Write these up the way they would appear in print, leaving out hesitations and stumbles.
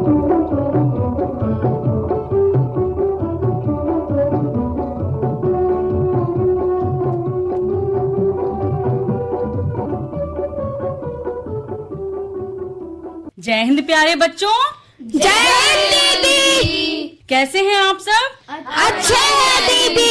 जय हिंद प्यारे बच्चों। जय हिंद दीदी। कैसे हैं आप सब? अच्छे हैं दीदी।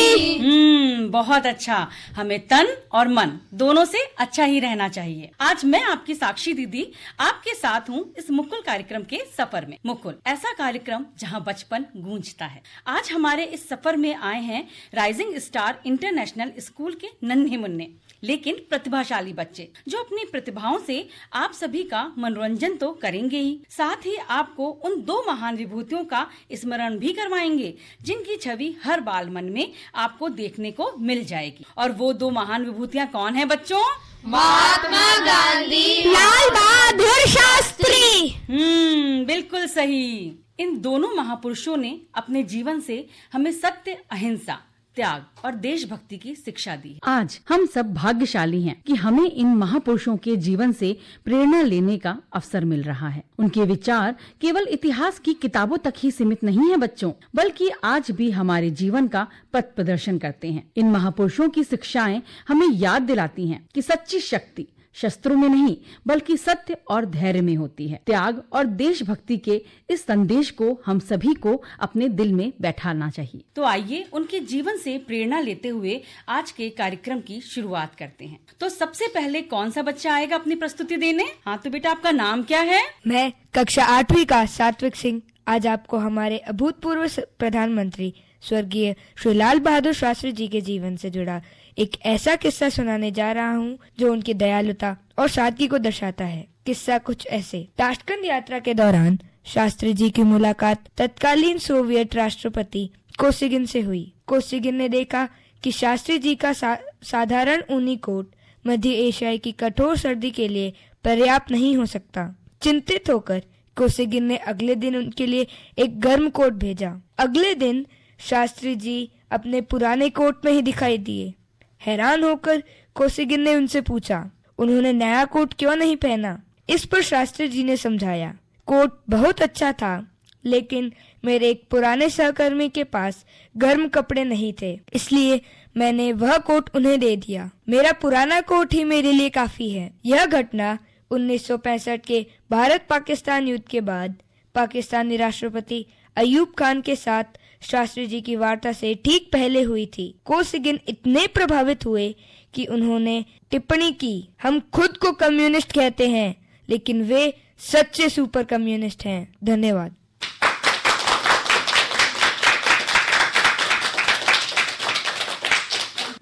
बहुत अच्छा। हमें तन और मन दोनों से अच्छा ही रहना चाहिए। आज मैं आपकी साक्षी दीदी आपके साथ हूँ इस मुकुल कार्यक्रम के सफर में। मुकुल ऐसा कार्यक्रम जहाँ बचपन गूंजता है। आज हमारे इस सफर में आए हैं राइजिंग स्टार इंटरनेशनल स्कूल के नन्हे मुन्ने लेकिन प्रतिभाशाली बच्चे, जो अपनी प्रतिभाओं से आप सभी का मनोरंजन तो करेंगे ही, साथ ही आपको उन दो महान विभूतियों का स्मरण भी करवाएंगे जिनकी छवि हर बाल मन में आपको देखने को मिल जाएगी। और वो दो महान विभूतियाँ कौन है बच्चों? महात्मा गांधी, लाल बहादुर शास्त्री। बिल्कुल सही। इन दोनों महापुरुषों ने अपने जीवन से हमें सत्य, अहिंसा, त्याग और देशभक्ति की शिक्षा दी। आज हम सब भाग्यशाली हैं कि हमें इन महापुरुषों के जीवन से प्रेरणा लेने का अवसर मिल रहा है। उनके विचार केवल इतिहास की किताबों तक ही सीमित नहीं है बच्चों, बल्कि आज भी हमारे जीवन का पथ प्रदर्शन करते हैं। इन महापुरुषों की शिक्षाएं हमें याद दिलाती हैं कि सच्ची शक्ति शस्त्रों में नहीं बल्कि सत्य और धैर्य में होती है। त्याग और देशभक्ति के इस संदेश को हम सभी को अपने दिल में बैठाना चाहिए। तो आइए उनके जीवन से प्रेरणा लेते हुए आज के कार्यक्रम की शुरुआत करते हैं। तो सबसे पहले कौन सा बच्चा आएगा अपनी प्रस्तुति देने? हाँ तो बेटा, आपका नाम क्या है? मैं कक्षा 8वीं का सात्विक सिंह आज आपको हमारे अभूतपूर्व प्रधानमंत्री स्वर्गीय श्री लाल बहादुर शास्त्री जी के जीवन से जुड़ा एक ऐसा किस्सा सुनाने जा रहा हूँ जो उनकी दयालुता और सादगी को दर्शाता है। किस्सा कुछ ऐसे। ताशकंद यात्रा के दौरान शास्त्री जी की मुलाकात तत्कालीन सोवियत राष्ट्रपति कोसिगिन से हुई। कोसिगिन ने देखा कि शास्त्री जी का साधारण ऊनी कोट मध्य एशियाई की कठोर सर्दी के लिए पर्याप्त नहीं हो सकता। चिंतित होकर कोसिगिन ने अगले दिन उनके लिए एक गर्म कोट भेजा। अगले दिन शास्त्री जी अपने पुराने कोट में ही दिखाई दिए। हैरान होकर कोसिगिन ने उनसे पूछा, उन्होंने नया कोट क्यों नहीं पहना? इस पर शास्त्री जी ने समझाया, कोट बहुत अच्छा था लेकिन मेरे एक पुराने सहकर्मी के पास गर्म कपड़े नहीं थे, इसलिए मैंने वह कोट उन्हें दे दिया। मेरा पुराना कोट ही मेरे लिए काफी है। यह घटना 1965 के भारत पाकिस्तान युद्ध के बाद पाकिस्तानी राष्ट्रपति अयूब खान के साथ शास्त्री जी की वार्ता से ठीक पहले हुई थी। कोसिगिन इतने प्रभावित हुए कि उन्होंने टिप्पणी की, हम खुद को कम्युनिस्ट कहते हैं लेकिन वे सच्चे सुपर कम्युनिस्ट हैं। धन्यवाद।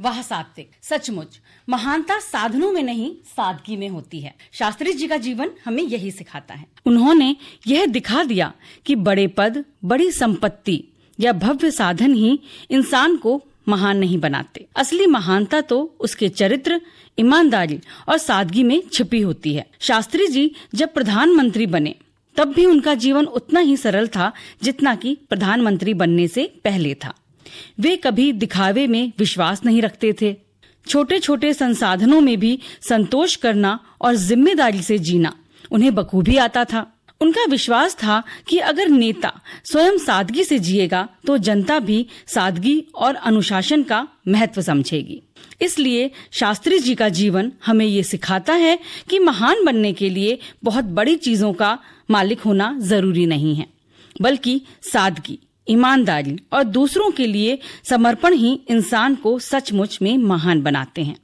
वाह सात्विक, सचमुच महानता साधनों में नहीं सादगी में होती है। शास्त्री जी का जीवन हमें यही सिखाता है। उन्होंने यह दिखा दिया कि बड़े पद, बड़ी संपत्ति या भव्य साधन ही इंसान को महान नहीं बनाते। असली महानता तो उसके चरित्र, ईमानदारी और सादगी में छिपी होती है। शास्त्री जी जब प्रधानमंत्री बने तब भी उनका जीवन उतना ही सरल था जितना कि प्रधानमंत्री बनने से पहले था। वे कभी दिखावे में विश्वास नहीं रखते थे। छोटे छोटे संसाधनों में भी संतोष करना और जिम्मेदारी से जीना उन्हें बखूबी आता था। उनका विश्वास था कि अगर नेता स्वयं सादगी से जिएगा तो जनता भी सादगी और अनुशासन का महत्व समझेगी। इसलिए शास्त्री जी का जीवन हमें ये सिखाता है कि महान बनने के लिए बहुत बड़ी चीजों का मालिक होना जरूरी नहीं है, बल्कि सादगी, ईमानदारी और दूसरों के लिए समर्पण ही इंसान को सचमुच में महान बनाते हैं।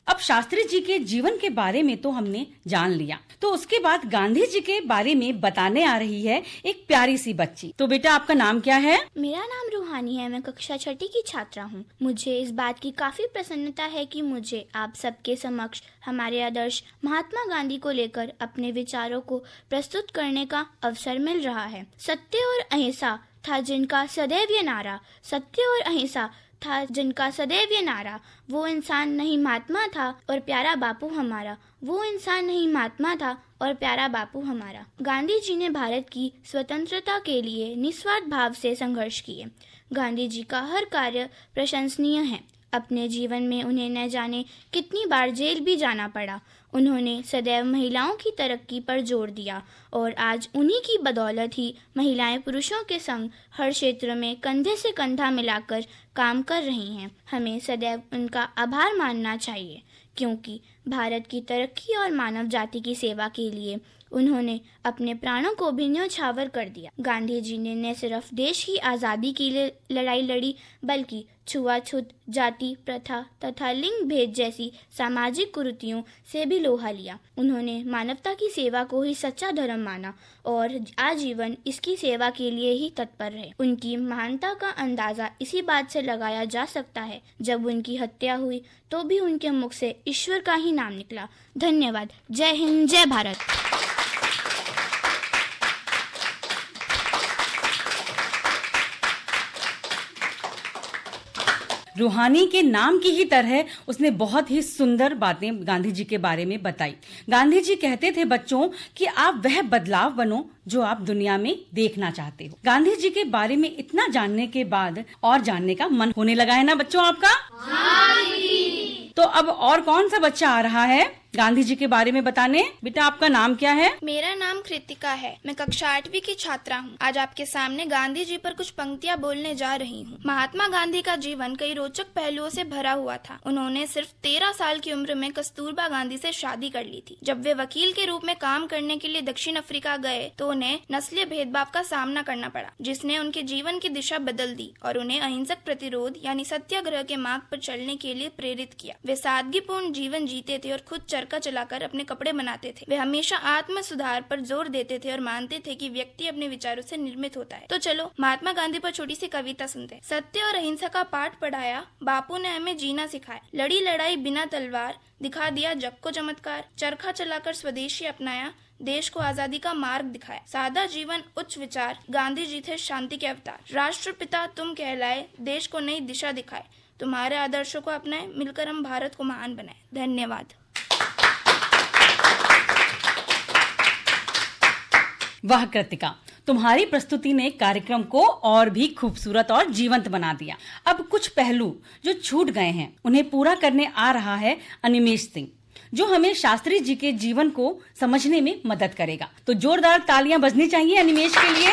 अब शास्त्री जी के जीवन के बारे में तो हमने जान लिया, तो उसके बाद गांधी जी के बारे में बताने आ रही है एक प्यारी सी बच्ची। तो बेटा, आपका नाम क्या है? मेरा नाम रूहानी है। मैं कक्षा 6ठी की छात्रा हूँ। मुझे इस बात की काफी प्रसन्नता है कि मुझे आप सबके समक्ष हमारे आदर्श महात्मा गांधी को लेकर अपने विचारों को प्रस्तुत करने का अवसर मिल रहा है। सत्य और अहिंसा था जिनका सदैव ये नारा, सत्य और अहिंसा था जिनका सदैव ये नारा। वो इंसान नहीं महात्मा था और प्यारा बापू हमारा, वो इंसान नहीं महात्मा था और प्यारा बापू हमारा। गांधी जी ने भारत की स्वतंत्रता के लिए निस्वार्थ भाव से संघर्ष किए। गांधी जी का हर कार्य प्रशंसनीय है। अपने जीवन में उन्हें न जाने कितनी बार जेल भी जाना पड़ा। उन्होंने सदैव महिलाओं की तरक्की पर जोर दिया और आज उन्हीं की बदौलत ही महिलाएं पुरुषों के संग हर क्षेत्र में कंधे से कंधा मिलाकर काम कर रही हैं। हमें सदैव उनका आभार मानना चाहिए, क्योंकि भारत की तरक्की और मानव जाति की सेवा के लिए उन्होंने अपने प्राणों को भी न्यौछावर कर दिया। गांधी जी ने न सिर्फ देश की आज़ादी के लिए लड़ाई लड़ी, बल्कि छुआछूत, जाति प्रथा तथा लिंग भेद जैसी सामाजिक कुरीतियों से भी लोहा लिया। उन्होंने मानवता की सेवा को ही सच्चा धर्म माना और आजीवन इसकी सेवा के लिए ही तत्पर रहे। उनकी महानता का अंदाजा इसी बात से लगाया जा सकता है, जब उनकी हत्या हुई तो भी उनके मुख से ईश्वर का ही नाम निकला। धन्यवाद। जय हिंद, जय भारत। रूहानी के नाम की ही तरह उसने बहुत ही सुंदर बातें गांधी जी के बारे में बताई। गांधी जी कहते थे बच्चों कि आप वह बदलाव बनो जो आप दुनिया में देखना चाहते हो। गांधी जी के बारे में इतना जानने के बाद और जानने का मन होने लगा है ना बच्चों आपका? हाँ जी। तो अब और कौन सा बच्चा आ रहा है गांधी जी के बारे में बताने? बेटा आपका नाम क्या है? मेरा नाम कृतिका है। मैं कक्षा 8वीं की छात्रा हूँ। आज आपके सामने गांधी जी पर कुछ पंक्तियाँ बोलने जा रही हूँ। महात्मा गांधी का जीवन कई रोचक पहलुओं से भरा हुआ था। उन्होंने सिर्फ 13 साल की उम्र में कस्तूरबा गांधी से शादी कर ली थी। जब वे वकील के रूप में काम करने के लिए दक्षिण अफ्रीका गए तो उन्हें नस्लीय भेदभाव का सामना करना पड़ा, जिसने उनके जीवन की दिशा बदल दी और उन्हें अहिंसक प्रतिरोध यानी सत्याग्रह के मार्ग पर चलने के लिए प्रेरित किया। वे सादगीपूर्ण जीवन जीते थे और खुद चरखा चलाकर अपने कपड़े बनाते थे। वे हमेशा आत्म सुधार पर जोर देते थे और मानते थे कि व्यक्ति अपने विचारों से निर्मित होता है। तो चलो महात्मा गांधी पर छोटी सी कविता सुनते हैं। सत्य और अहिंसा का पाठ पढ़ाया, बापू ने हमें जीना सिखाया। लड़ी लड़ाई बिना तलवार, दिखा दिया जग को चमत्कार। चरखा चलाकर स्वदेशी अपनाया, देश को आजादी का मार्ग दिखाया। सादा जीवन उच्च विचार, गांधी जी थे शांति के अवतार। राष्ट्रपिता तुम कहलाए, देश को नई दिशा दिखाए। तुम्हारे आदर्शों को अपनाए, मिलकर हम भारत को महान बनाए। धन्यवाद। वाह कृतिका, तुम्हारी प्रस्तुति ने कार्यक्रम को और भी खूबसूरत और जीवंत बना दिया। अब कुछ पहलू जो छूट गए हैं उन्हें पूरा करने आ रहा है अनिमेश सिंह, जो हमें शास्त्री जी के जीवन को समझने में मदद करेगा। तो जोरदार तालियां बजनी चाहिए अनिमेश के लिए।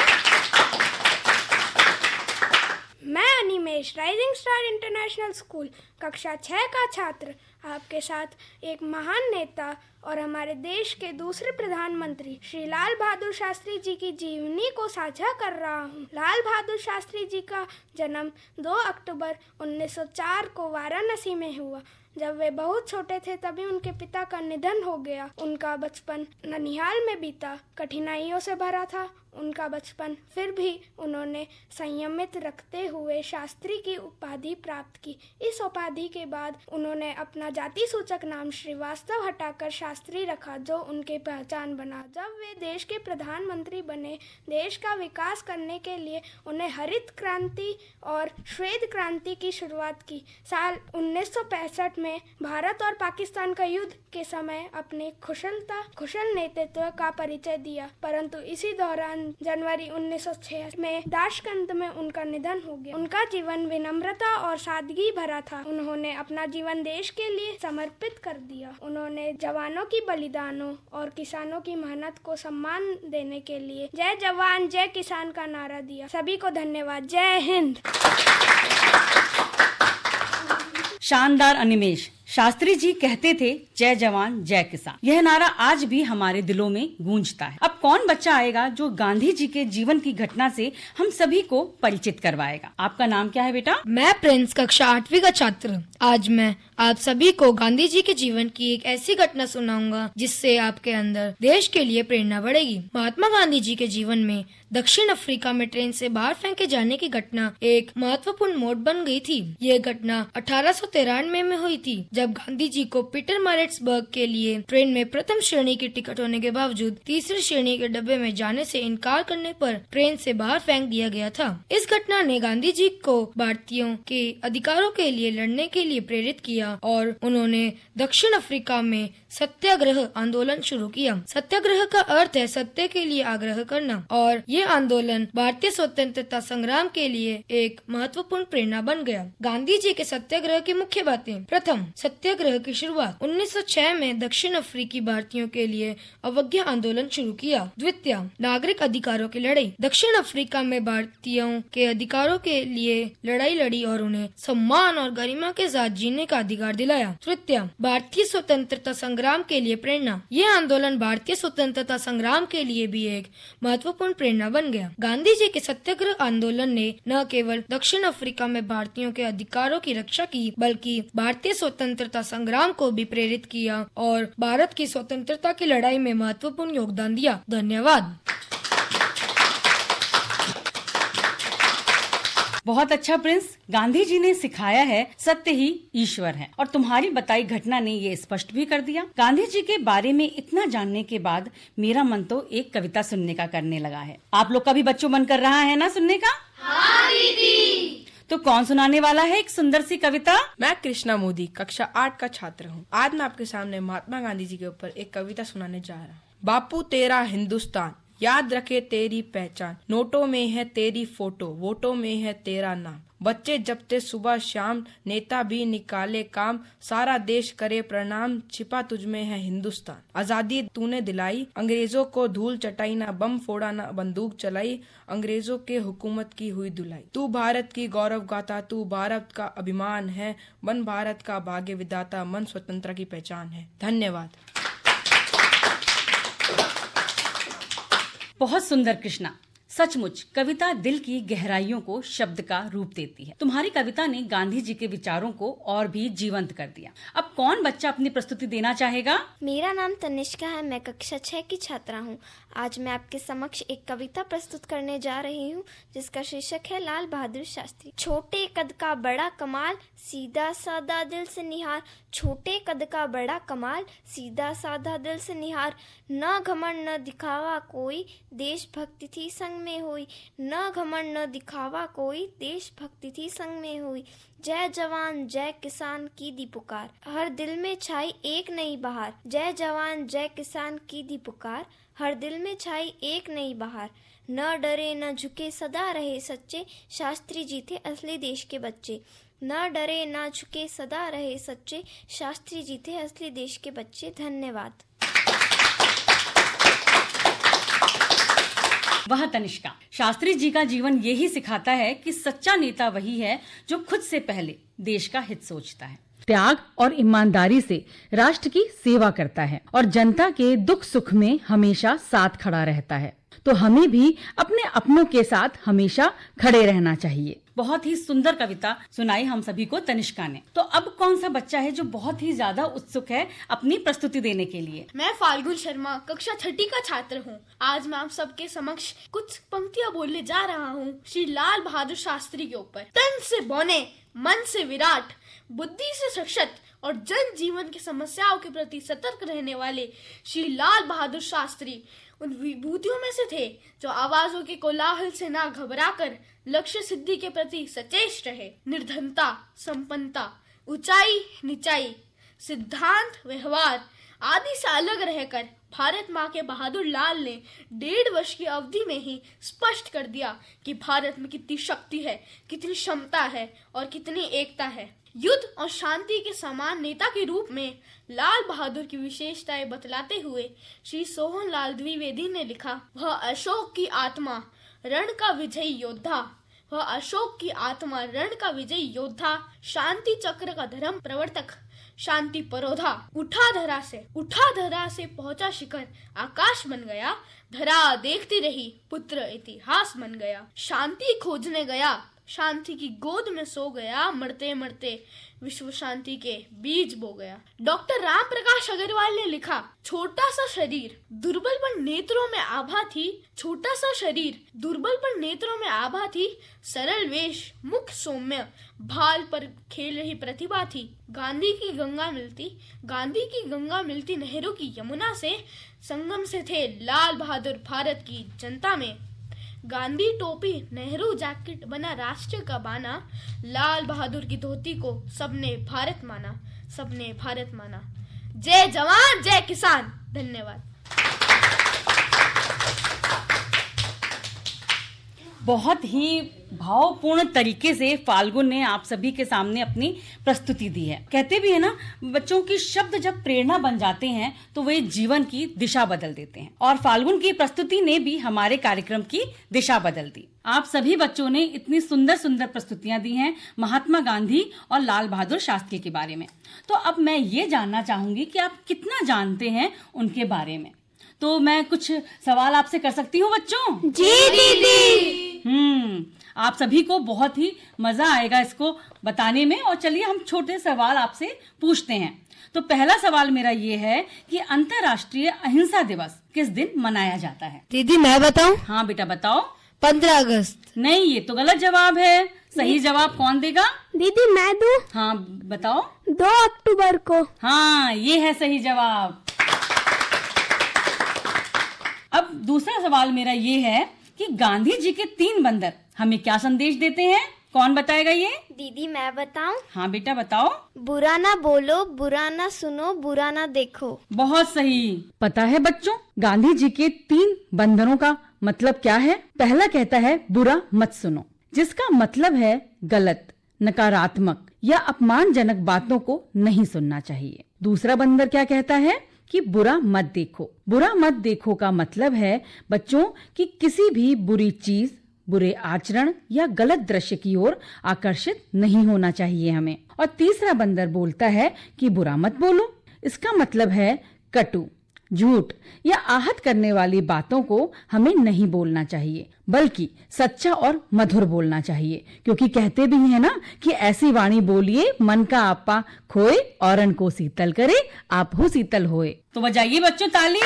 मैं Animesh, rising star international school कक्षा 6 का छात्र, आपके साथ एक महान नेता और हमारे देश के दूसरे प्रधानमंत्री श्री लाल बहादुर शास्त्री जी की जीवनी को साझा कर रहा हूँ। लाल बहादुर शास्त्री जी का जन्म 2 अक्टूबर 1904 को वाराणसी में हुआ। जब वे बहुत छोटे थे तभी उनके पिता का निधन हो गया। उनका बचपन ननिहाल में बीता, कठिनाइयों से भरा था उनका बचपन, फिर भी उन्होंने संयमित रखते हुए शास्त्री की उपाधि प्राप्त की। इस उपाधि के बाद उन्होंने अपना जाति सूचक नाम श्रीवास्तव हटाकर शास्त्री रखा, जो उनकी पहचान बना। जब वे देश के प्रधानमंत्री बने, देश का विकास करने के लिए उन्हें हरित क्रांति और श्वेत क्रांति की शुरुआत की। साल 1965 में भारत और पाकिस्तान का युद्ध के समय अपने कुशल नेतृत्व का परिचय दिया, परंतु इसी दौरान जनवरी 1906 में दाशकंद में उनका निधन हो गया। उनका जीवन विनम्रता और सादगी भरा था। उन्होंने अपना जीवन देश के लिए समर्पित कर दिया। उन्होंने जवानों की बलिदानों और किसानों की मेहनत को सम्मान देने के लिए जय जवान जय किसान का नारा दिया। सभी को धन्यवाद। जय हिंद। शानदार अनिमेश। शास्त्री जी कहते थे जय जवान जय किसान। यह नारा आज भी हमारे दिलों में गूंजता है। अब कौन बच्चा आएगा जो गांधी जी के जीवन की घटना से हम सभी को परिचित करवाएगा? आपका नाम क्या है बेटा? मैं प्रिंस, कक्षा 8वीं का छात्र। आज मैं आप सभी को गांधी जी के जीवन की एक ऐसी घटना सुनाऊंगा जिससे आपके अंदर देश के लिए प्रेरणा बढ़ेगी। महात्मा गांधी जी के जीवन में दक्षिण अफ्रीका में ट्रेन से बाहर फेंके जाने की घटना एक महत्वपूर्ण मोड़ बन गई थी। ये घटना 1893 में हुई थी, जब गांधी जी को पीटरमारिट्सबर्ग के लिए ट्रेन में प्रथम श्रेणी की टिकट होने के बावजूद तीसरी श्रेणी के डब्बे में जाने से इनकार करने पर ट्रेन से बाहर फेंक दिया गया था। इस घटना ने गांधी जी को भारतीयों के अधिकारों के लिए लड़ने के लिए प्रेरित किया और उन्होंने दक्षिण अफ्रीका में सत्याग्रह आंदोलन शुरू किया। सत्याग्रह का अर्थ है सत्य के लिए आग्रह करना, और ये ये आंदोलन भारतीय स्वतंत्रता संग्राम के लिए एक महत्वपूर्ण प्रेरणा बन गया। गांधी जी के सत्याग्रह की मुख्य बातें। प्रथम, सत्याग्रह की शुरुआत 1906 में दक्षिण अफ्रीकी भारतीयों के लिए अवज्ञा आंदोलन शुरू किया। द्वितीय, नागरिक अधिकारों की लड़ाई। दक्षिण अफ्रीका में भारतीयों के अधिकारों के लिए लड़ाई लड़ी और उन्हें सम्मान और गरिमा के साथ जीने का अधिकार दिलाया। तृतीय, भारतीय स्वतंत्रता संग्राम के लिए प्रेरणा। यह आंदोलन भारतीय स्वतंत्रता संग्राम के लिए भी एक महत्वपूर्ण प्रेरणा बन गया। गांधी जी के सत्याग्रह आंदोलन ने न केवल दक्षिण अफ्रीका में भारतीयों के अधिकारों की रक्षा की, बल्कि भारतीय स्वतंत्रता संग्राम को भी प्रेरित किया और भारत की स्वतंत्रता की लड़ाई में महत्वपूर्ण योगदान दिया। धन्यवाद। बहुत अच्छा प्रिंस। गांधी जी ने सिखाया है सत्य ही ईश्वर है, और तुम्हारी बताई घटना ने ये स्पष्ट भी कर दिया। गांधी जी के बारे में इतना जानने के बाद मेरा मन तो एक कविता सुनने का करने लगा है। आप लोग का भी बच्चों मन कर रहा है ना सुनने का? हाँ दीदी। तो कौन सुनाने वाला है एक सुंदर सी कविता? मैं कृष्णा मोदी कक्षा 8 का छात्र हूँ। आज मैं आपके सामने महात्मा गांधी जी के ऊपर एक कविता सुनाने जा रहा हूँ। बापू तेरा हिंदुस्तान, याद रखे तेरी पहचान, नोटों में है तेरी फोटो, वोटों में है तेरा नाम। बच्चे जपते सुबह शाम, नेता भी निकाले काम, सारा देश करे प्रणाम, छिपा तुझमें है हिंदुस्तान। आजादी तूने दिलाई, अंग्रेजों को धूल चटाई, ना बम फोड़ा ना बंदूक चलाई, अंग्रेजों के हुकूमत की हुई धुलाई। तू भारत की गौरव गाथा, तू भारत का अभिमान है, मन भारत का भाग्य विधाता, मन स्वतंत्रता की पहचान है। धन्यवाद। बहुत सुंदर कृष्णा। सचमुच कविता दिल की गहराइयों को शब्द का रूप देती है। तुम्हारी कविता ने गांधी जी के विचारों को और भी जीवंत कर दिया। अब कौन बच्चा अपनी प्रस्तुति देना चाहेगा? मेरा नाम तनिष्का है, मैं कक्षा 6 की छात्रा हूँ। आज मैं आपके समक्ष एक कविता प्रस्तुत करने जा रही हूँ जिसका शीर्षक है लाल बहादुर शास्त्री। छोटे कद का बड़ा कमाल, सीधा साधा दिल से निहार। छोटे कद का बड़ा कमाल, सीधा साधा दिल से निहार। न घमंड न दिखावा कोई, देशभक्ति थी संग में हुई। न घमंड न दिखावा कोई, देशभक्ति थी संग में हुई। जय जवान जय किसान की दी पुकार, हर दिल में छाई एक नई बहार। जय जवान जय किसान की दी पुकार, हर दिल में छाई एक नई बहार। न डरे न झुके सदा रहे सच्चे, शास्त्री जी थे असली देश के बच्चे। न डरे न झुके सदा रहे सच्चे, शास्त्री जी थे असली देश के बच्चे। धन्यवाद। वह तनिष्का, शास्त्री जी का जीवन यही सिखाता है कि सच्चा नेता वही है जो खुद से पहले देश का हित सोचता है, त्याग और ईमानदारी से राष्ट्र की सेवा करता है और जनता के दुख सुख में हमेशा साथ खड़ा रहता है। तो हमें भी अपने अपनों के साथ हमेशा खड़े रहना चाहिए। बहुत ही सुंदर कविता सुनाई हम सभी को तनिष्का ने। तो अब कौन सा बच्चा है जो बहुत ही ज्यादा उत्सुक है अपनी प्रस्तुति देने के लिए? मैं फाल्गुन शर्मा कक्षा 6 का छात्र हूँ। आज मैं आप सबके समक्ष कुछ पंक्तियाँ बोलने जा रहा हूँ श्री लाल बहादुर शास्त्री के ऊपर। तन से बौने, मन से विराट, बुद्धि से सशक्त और जन जीवन की समस्याओं के प्रति सतर्क रहने वाले श्री लाल बहादुर शास्त्री उन विभूतियों में से थे जो आवाजों के कोलाहल से ना घबराकर लक्ष्य सिद्धि के प्रति सचेत रहे। निर्धनता, संपन्नता, ऊंचाई, निचाई, सिद्धांत, व्यवहार आदि से अलग रहकर भारत माँ के बहादुर लाल ने 1.5 वर्ष की अवधि में ही स्पष्ट कर दिया कि भारत में कितनी शक्ति है, कितनी क्षमता है और कितनी एकता है। युद्ध और शांति के समान नेता के रूप में लाल बहादुर की विशेषताएं बतलाते हुए श्री सोहन लाल द्विवेदी ने लिखा, वह अशोक की आत्मा रण का विजयी योद्धा, वह अशोक की आत्मा रण का विजयी योद्धा, शांति चक्र का धर्म प्रवर्तक, शांति परोधा। उठा धरा से पहुंचा शिखर, आकाश बन गया, धरा देखती रही, पुत्र इतिहास बन गया। शांति खोजने गया, शांति की गोद में सो गया, मरते मरते विश्व शांति के बीज बो गया। डॉक्टर राम प्रकाश अग्रवाल ने लिखा, छोटा सा शरीर दुर्बल पर नेत्रों में आभा थी, छोटा सा शरीर दुर्बल पर नेत्रों में आभा थी, सरल वेश, मुख सौम्य, भाल पर खेल रही प्रतिभा थी। गांधी की गंगा मिलती नेहरू की यमुना से, संगम से थे लाल बहादुर भारत की जनता में। गांधी टोपी, नेहरू जैकेट बना राष्ट्र का बाना, लाल बहादुर की धोती को सबने भारत माना। जय जवान जय किसान। धन्यवाद। बहुत ही भावपूर्ण तरीके से फाल्गुन ने आप सभी के सामने अपनी प्रस्तुति दी है। कहते भी है ना, बच्चों की शब्द जब प्रेरणा बन जाते हैं तो वे जीवन की दिशा बदल देते हैं, और फाल्गुन की प्रस्तुति ने भी हमारे कार्यक्रम की दिशा बदल दी। आप सभी बच्चों ने इतनी सुंदर सुंदर प्रस्तुतियां दी हैं महात्मा गांधी और लाल बहादुर शास्त्री के बारे में। तो अब मैं ये जानना चाहूंगी कि आप कितना जानते हैं उनके बारे में। तो मैं कुछ सवाल आपसे कर सकती हूँ बच्चों? जी दीदी। आप सभी को बहुत ही मजा आएगा इसको बताने में। और चलिए हम छोटे सवाल आपसे पूछते हैं। तो पहला सवाल मेरा ये है कि अंतर्राष्ट्रीय अहिंसा दिवस किस दिन मनाया जाता है? दीदी मैं बताऊं? हाँ बेटा बताओ। 15 अगस्त। नहीं, ये तो गलत जवाब है। सही जवाब कौन देगा? दीदी मैं दूं? हाँ बताओ। 2 अक्टूबर को। हाँ, ये है सही जवाब। अब दूसरा सवाल मेरा ये है कि गांधी जी के 3 बंदर हमें क्या संदेश देते हैं? कौन बताएगा ये? दीदी मैं बताऊं? हाँ बेटा बताओ। बुरा ना बोलो, बुरा ना सुनो, बुरा ना देखो। बहुत सही। पता है बच्चों, गांधी जी के 3 बंधनों का मतलब क्या है? पहला कहता है बुरा मत सुनो, जिसका मतलब है गलत, नकारात्मक या अपमानजनक बातों को नहीं सुनना चाहिए। दूसरा बंदर क्या कहता है कि बुरा मत देखो। बुरा मत देखो का मतलब है बच्चों कि किसी भी बुरी चीज, बुरे आचरण या गलत दृश्य की ओर आकर्षित नहीं होना चाहिए हमें। और तीसरा बंदर बोलता है कि बुरा मत बोलो। इसका मतलब है कटु, झूठ या आहत करने वाली बातों को हमें नहीं बोलना चाहिए, बल्कि सच्चा और मधुर बोलना चाहिए। क्योंकि कहते भी है ना कि ऐसी वाणी बोलिए मन का आपा खोए, औरन को शीतल करे, आप हो शीतल होए। तो बजाइए बच्चों ताली।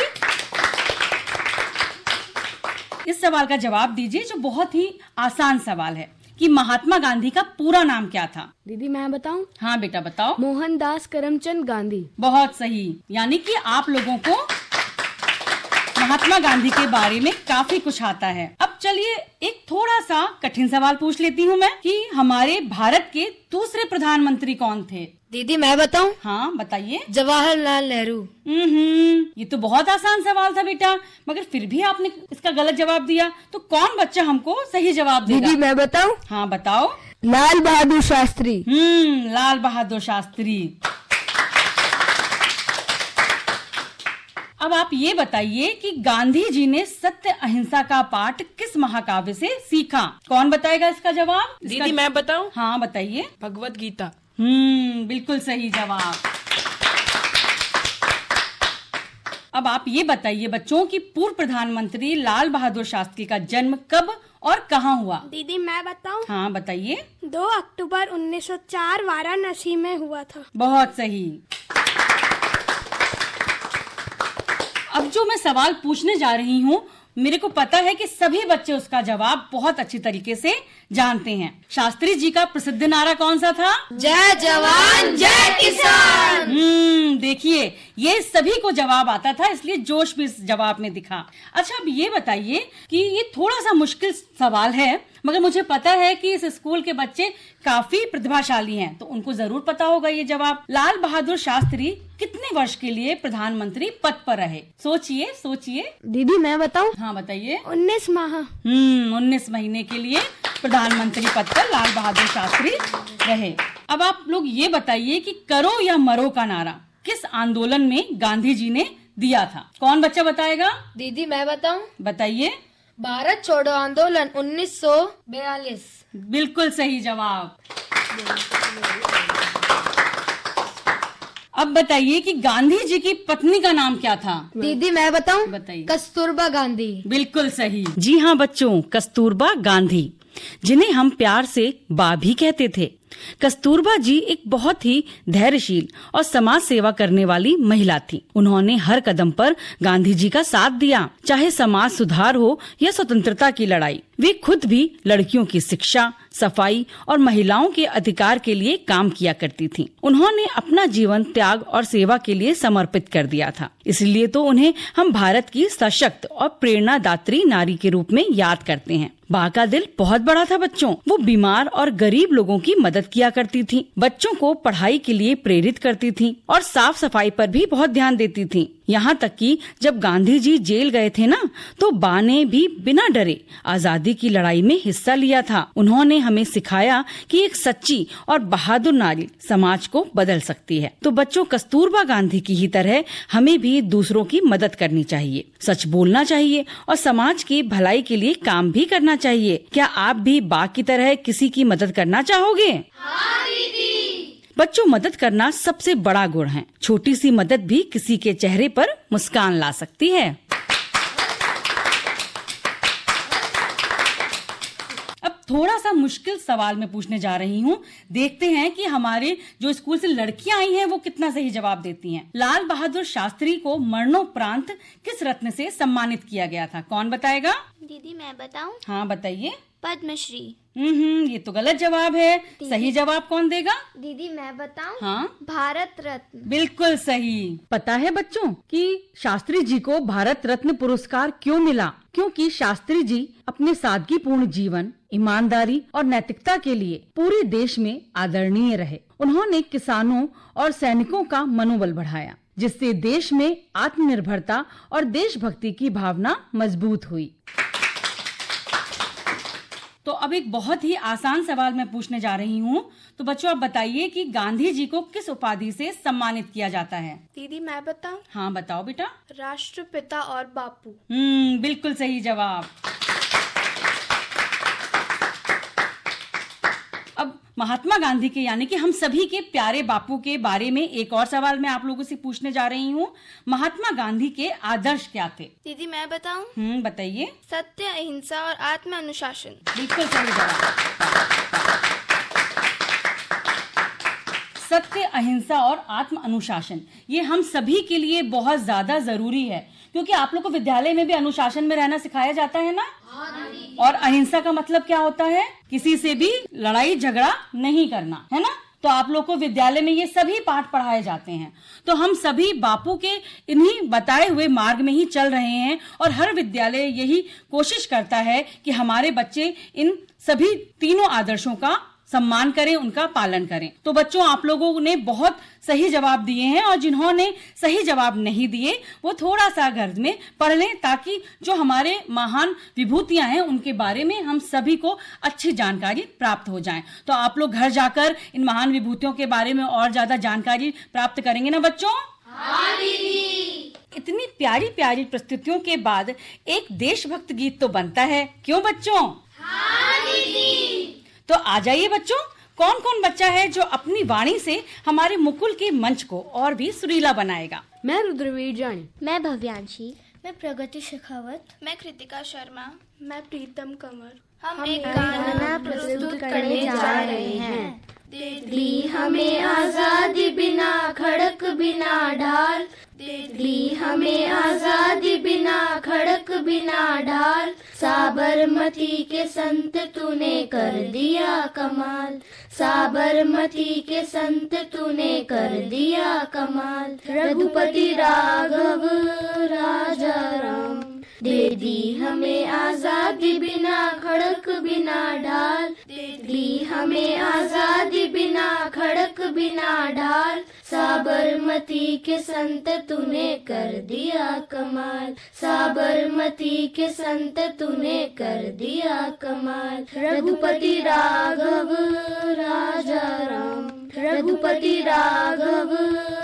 इस सवाल का जवाब दीजिए जो बहुत ही आसान सवाल है कि महात्मा गांधी का पूरा नाम क्या था? दीदी मैं बताऊं? हाँ बेटा बताओ। मोहनदास करमचंद गांधी। बहुत सही। यानी कि आप लोगों को महात्मा गांधी के बारे में काफी कुछ आता है। अब चलिए एक थोड़ा सा कठिन सवाल पूछ लेती हूँ मैं कि हमारे भारत के दूसरे प्रधानमंत्री कौन थे? दीदी मैं बताऊं? हाँ बताइए। जवाहरलाल नेहरू। ये तो बहुत आसान सवाल था बेटा, मगर फिर भी आपने इसका गलत जवाब दिया। तो कौन बच्चा हमको सही जवाब देगा? दीदी मैं बताऊं? हाँ बताओ। लाल बहादुर शास्त्री। लाल बहादुर शास्त्री। अब आप ये बताइए कि गांधी जी ने सत्य अहिंसा का पाठ किस महाकाव्य से सीखा? कौन बताएगा इसका जवाब? दीदी मैं बताऊं? हाँ बताइए। भगवत गीता। बिल्कुल सही जवाब। अब आप ये बताइए बच्चों कि पूर्व प्रधानमंत्री लाल बहादुर शास्त्री का जन्म कब और कहाँ हुआ? दीदी मैं बताऊं? हाँ बताइए। 2 अक्टूबर 1904 वाराणसी में हुआ था। बहुत सही। अब जो मैं सवाल पूछने जा रही हूँ, मेरे को पता है कि सभी बच्चे उसका जवाब बहुत अच्छी तरीके से जानते हैं। शास्त्री जी का प्रसिद्ध नारा कौन सा था? जय जवान जय किसान। देखिए ये सभी को जवाब आता था, इसलिए जोश भी इस जवाब में दिखा। अच्छा अब ये बताइए कि ये थोड़ा सा मुश्किल सवाल है, मगर मुझे पता है कि इस स्कूल के बच्चे काफी प्रतिभाशाली हैं, तो उनको जरूर पता होगा ये जवाब। लाल बहादुर शास्त्री कितने वर्ष के लिए प्रधानमंत्री पद पर रहे? सोचिए सोचिए। दीदी मैं बताऊं? हाँ बताइए। 19 माह। 19 महीने के लिए प्रधानमंत्री पद पर लाल बहादुर शास्त्री रहे। अब आप लोग ये बताइए कि करो या मरो का नारा किस आंदोलन में गांधी जी ने दिया था? कौन बच्चा बताएगा? दीदी मैं बताऊं? बताइए। भारत छोड़ो आंदोलन 1942। बिल्कुल सही जवाब। अब बताइए कि गांधी जी की पत्नी का नाम क्या था? दीदी मैं बताऊं? बताइए। कस्तूरबा गांधी। बिल्कुल सही। जी हाँ बच्चों, कस्तूरबा गांधी, जिन्हें हम प्यार से बा भी कहते थे। कस्तूरबा जी एक बहुत ही धैर्यशील और समाज सेवा करने वाली महिला थी। उन्होंने हर कदम पर गांधी जी का साथ दिया, चाहे समाज सुधार हो या स्वतंत्रता की लड़ाई। वे खुद भी लड़कियों की शिक्षा, सफाई और महिलाओं के अधिकार के लिए काम किया करती थीं। उन्होंने अपना जीवन त्याग और सेवा के लिए समर्पित कर दिया था, इसलिए तो उन्हें हम भारत की सशक्त और प्रेरणादात्री नारी के रूप में याद करते हैं। बा का दिल बहुत बड़ा था बच्चों। वो बीमार और गरीब लोगों की मदद किया करती थी, बच्चों को पढ़ाई के लिए प्रेरित करती थी और साफ सफाई पर भी बहुत ध्यान देती थी। यहाँ तक कि जब गांधी जी जेल गए थे ना, तो बा ने भी बिना डरे आजादी की लड़ाई में हिस्सा लिया था। उन्होंने हमें सिखाया कि एक सच्ची और बहादुर नारी समाज को बदल सकती है। तो बच्चों, कस्तूरबा गांधी की ही तरह हमें भी दूसरों की मदद करनी चाहिए, सच बोलना चाहिए और समाज की भलाई के लिए काम भी करना चाहिए। क्या आप भी बा की तरह किसी की मदद करना चाहोगे? हाँ दीदी। बच्चों, मदद करना सबसे बड़ा गुण है। छोटी सी मदद भी किसी के चेहरे पर मुस्कान ला सकती है। अब थोड़ा सा मुश्किल सवाल मैं पूछने जा रही हूँ। देखते हैं कि हमारे जो स्कूल से लड़कियां आई हैं वो कितना सही जवाब देती हैं। लाल बहादुर शास्त्री को मरणोपरांत किस रत्न से सम्मानित किया गया था? कौन बताएगा? दीदी मैं बताऊं? हाँ बताइए। पद्मश्री। ये तो गलत जवाब है। सही जवाब कौन देगा? दीदी मैं बताऊं? हाँ, भारत रत्न। बिल्कुल सही। पता है बच्चों कि शास्त्री जी को भारत रत्न पुरस्कार क्यों मिला? क्योंकि शास्त्री जी अपने सादगीपूर्ण जीवन, ईमानदारी और नैतिकता के लिए पूरे देश में आदरणीय रहे। उन्होंने किसानों और सैनिकों का मनोबल बढ़ाया, जिससे देश में आत्मनिर्भरता और देशभक्ति की भावना मजबूत हुई। तो अब एक बहुत ही आसान सवाल मैं पूछने जा रही हूँ। तो बच्चों, आप बताइए कि गांधी जी को किस उपाधि से सम्मानित किया जाता है? दीदी मैं बताऊं? हाँ बताओ बेटा। राष्ट्रपिता और बापू। बिल्कुल सही जवाब। अब महात्मा गांधी के यानी कि हम सभी के प्यारे बापू के बारे में एक और सवाल मैं आप लोगों से पूछने जा रही हूँ। महात्मा गांधी के आदर्श क्या थे? दीदी मैं बताऊं? बताइए। सत्य, अहिंसा और आत्म अनुशासन। बिल्कुल सही जवाब। सत्य, अहिंसा और आत्म अनुशासन, ये हम सभी के लिए बहुत ज्यादा जरूरी है, क्योंकि आप लोग को विद्यालय में भी अनुशासन में रहना सिखाया जाता है ना। और अहिंसा का मतलब क्या होता है? किसी से भी लड़ाई झगड़ा नहीं करना, है ना। तो आप लोग को विद्यालय में ये सभी पाठ पढ़ाए जाते हैं। तो हम सभी बापू के इन्हीं बताए हुए मार्ग में ही चल रहे हैं और हर विद्यालय यही कोशिश करता है कि हमारे बच्चे इन सभी तीनों आदर्शों का सम्मान करें, उनका पालन करें। तो बच्चों, आप लोगों ने बहुत सही जवाब दिए हैं और जिन्होंने सही जवाब नहीं दिए वो थोड़ा सा घर में पढ़ लें, ताकि जो हमारे महान विभूतियां हैं उनके बारे में हम सभी को अच्छी जानकारी प्राप्त हो जाए। तो आप लोग घर जाकर इन महान विभूतियों के बारे में और ज्यादा जानकारी प्राप्त करेंगे ना बच्चों? हाँ दीदी। इतनी प्यारी प्यारी प्रस्तुतियों के बाद एक देशभक्त गीत तो बनता है, क्यों बच्चों? हाँ दीदी। तो आ जाइए बच्चों, कौन कौन बच्चा है जो अपनी वाणी से हमारे मुकुल के मंच को और भी सुरीला बनाएगा? मैं रुद्रवीर जानी। मैं भव्यांशी। मैं प्रगति शेखावत। मैं कृतिका शर्मा। मैं प्रीतम कंवर। हम एक गाना प्रस्तुत करने जा रहे हैं। दी हमें आजादी बिना खड़क बिना ढाल, दी हमें आजादी बिना खड़क बिना ढाल, साबरमती के संत तूने कर दिया कमाल, साबरमती के संत तूने कर दिया कमाल, रघुपति राघव राजा राम, दे दी हमें आजादी बिना खड़क बिना ढाल, दी हमें आजादी बिना खड़क बिना ढाल, साबरमती के संत तूने कर दिया कमाल, साबरमती के संत तूने कर दिया कमाल, रघुपति राघव राजा राम, रघुपति राघव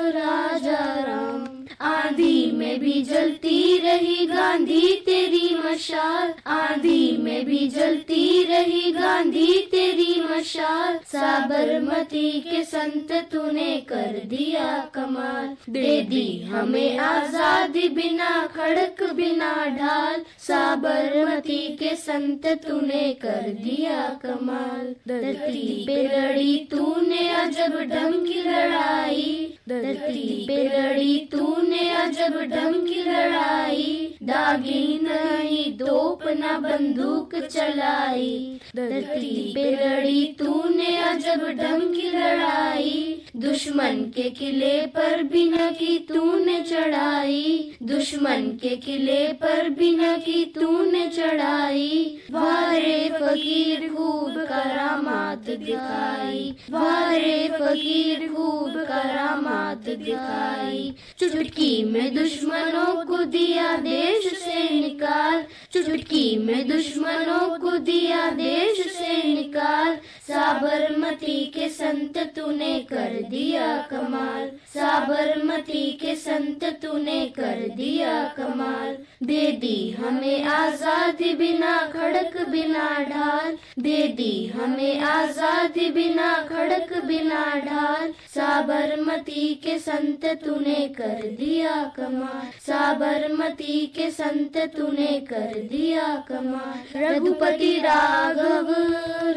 राजा राम, आंधी में भी जलती रही गांधी तेरी मशाल, आंधी में भी जलती रही गांधी तेरी मशाल, साबरमती के संत तूने कर दिया कमाल, दे दी हमें आजादी बिना खड़क बिना ढाल, साबरमती के संत तूने कर दिया कमाल, धरती पे लड़ी तूने अजब ढंग की लड़ाई, धरती पे लड़ी तूने अजब ढंग की लड़ाई, दागी नहीं तोप न बंदूक चलाई, धरती पे लड़ी तूने अजब ढंग की लड़ाई, दुश्मन के किले पर भी न की तूने चढ़ाई, दुश्मन के किले पर भी न की तूने चढ़ाई। वारे फकीर खूब करामात दिखाई, वारे फकीर खूब करामात दिखाई। चुटकी में दुश्मनों को दिया देश से निकाल, चुटकी में दुश्मनों को दिया देश से निकाल। साबरमती के संत तूने कर दिया कमाल, साबरमती के संत तूने कर दिया कमाल। दे दी हमें आजादी बिना खड़क बिना ढाल, दे दी हमें आजादी बिना खड़क बिना ढाल। साबरमती के संत तूने कर दिया कमाल, साबरमती के संत तूने कर दिया कमाल। रघुपति राघव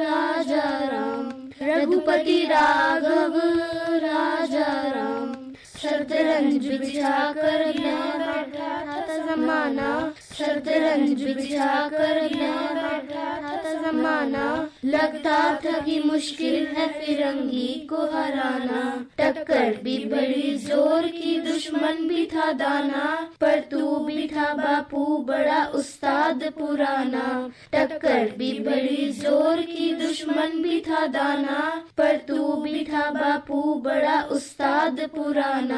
राजा राम, रघुपति राघव राजा राम। शतरंज बिछा कर ज्ञान बैठा था जमाना, शतरंज बिछा कर ज्ञान बैठा था जमाना। लगता था कि मुश्किल है फिरंगी को हराना, टक्कर भी बड़ी जोर की दुश्मन भी था दाना। पर तू भी था बापू बड़ा उस्ताद पुराना, टक्कर भी बड़ी जोर की दुश्मन भी था दाना। पर तू भी था बापू बड़ा उस्ताद पुराना।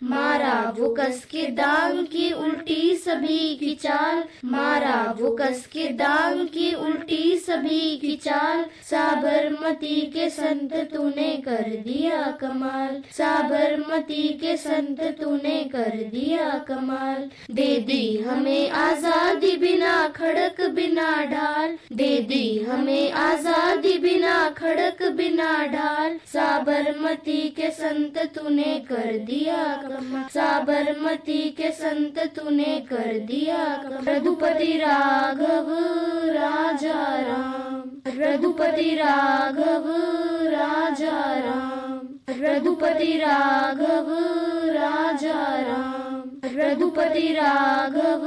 मारा वो कस के दांग की उल्टी सभी की चाल, मारा वो कस के दांग की उल्टी सभी की चाल। साबरमती के संत तूने कर दिया कमाल, साबरमती के संत तूने कर दिया कमाल। दे दी हमें आजादी बिना खड़क बिना ढाल, दे दी हमें आजादी बिना खड़क बिना ढाल। साबरमती के संत तूने कर दिया कमाल, साबरमती के संत तूने कर दिया कमाल। रघुपति राघव राजा राम, रघुपति राघव राजा राम, रघुपति राघव राजा राम, रघुपति राघव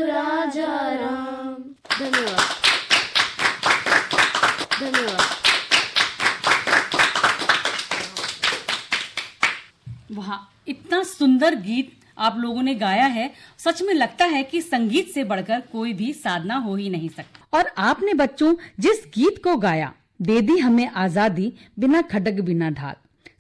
राजा राम। धन्यवाद, धन्यवाद। वाह, इतना सुंदर गीत आप लोगों ने गाया है। सच में लगता है कि संगीत से बढ़कर कोई भी साधना हो ही नहीं सकती। और आपने बच्चों जिस गीत को गाया, दे दी हमें आजादी बिना खड़क बिना ढाल,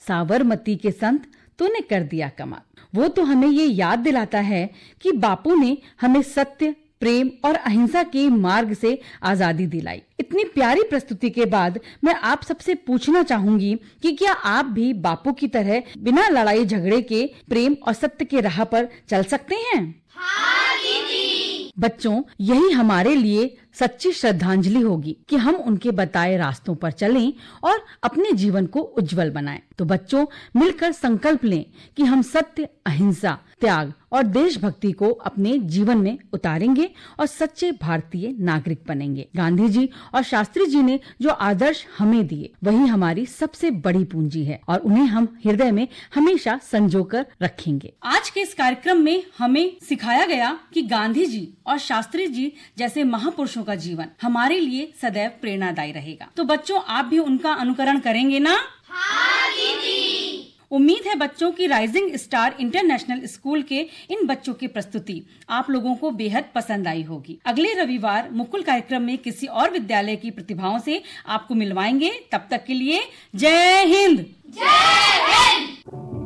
साबरमती के संत तूने कर दिया कमाल, वो तो हमें ये याद दिलाता है कि बापू ने हमें सत्य, प्रेम और अहिंसा के मार्ग से आजादी दिलाई। इतनी प्यारी प्रस्तुति के बाद मैं आप सबसे पूछना चाहूंगी कि क्या आप भी बापू की तरह बिना लड़ाई झगड़े के प्रेम और सत्य के राह पर चल सकते हैं? हाँ दीदी। बच्चों, यही हमारे लिए सच्ची श्रद्धांजलि होगी कि हम उनके बताए रास्तों पर चलें और अपने जीवन को उज्जवल बनाएं। तो बच्चों, मिलकर संकल्प लें कि हम सत्य, अहिंसा, त्याग और देशभक्ति को अपने जीवन में उतारेंगे और सच्चे भारतीय नागरिक बनेंगे। गांधी जी और शास्त्री जी ने जो आदर्श हमें दिए, वही हमारी सबसे बड़ी पूंजी है और उन्हें हम हृदय में हमेशा संजोकर रखेंगे। आज के इस कार्यक्रम में हमें सिखाया गया कि गांधी जी और शास्त्री जी जैसे महापुरुषों का जीवन हमारे लिए सदैव प्रेरणादायी रहेगा। तो बच्चों, आप भी उनका अनुकरण करेंगे ना? हाँ दीदी। उम्मीद है बच्चों की राइजिंग स्टार इंटरनेशनल स्कूल के इन बच्चों की प्रस्तुति आप लोगों को बेहद पसंद आई होगी। अगले रविवार मुकुल कार्यक्रम में किसी और विद्यालय की प्रतिभाओं से आपको मिलवाएंगे। तब तक के लिए जय हिंद। जय हिंद।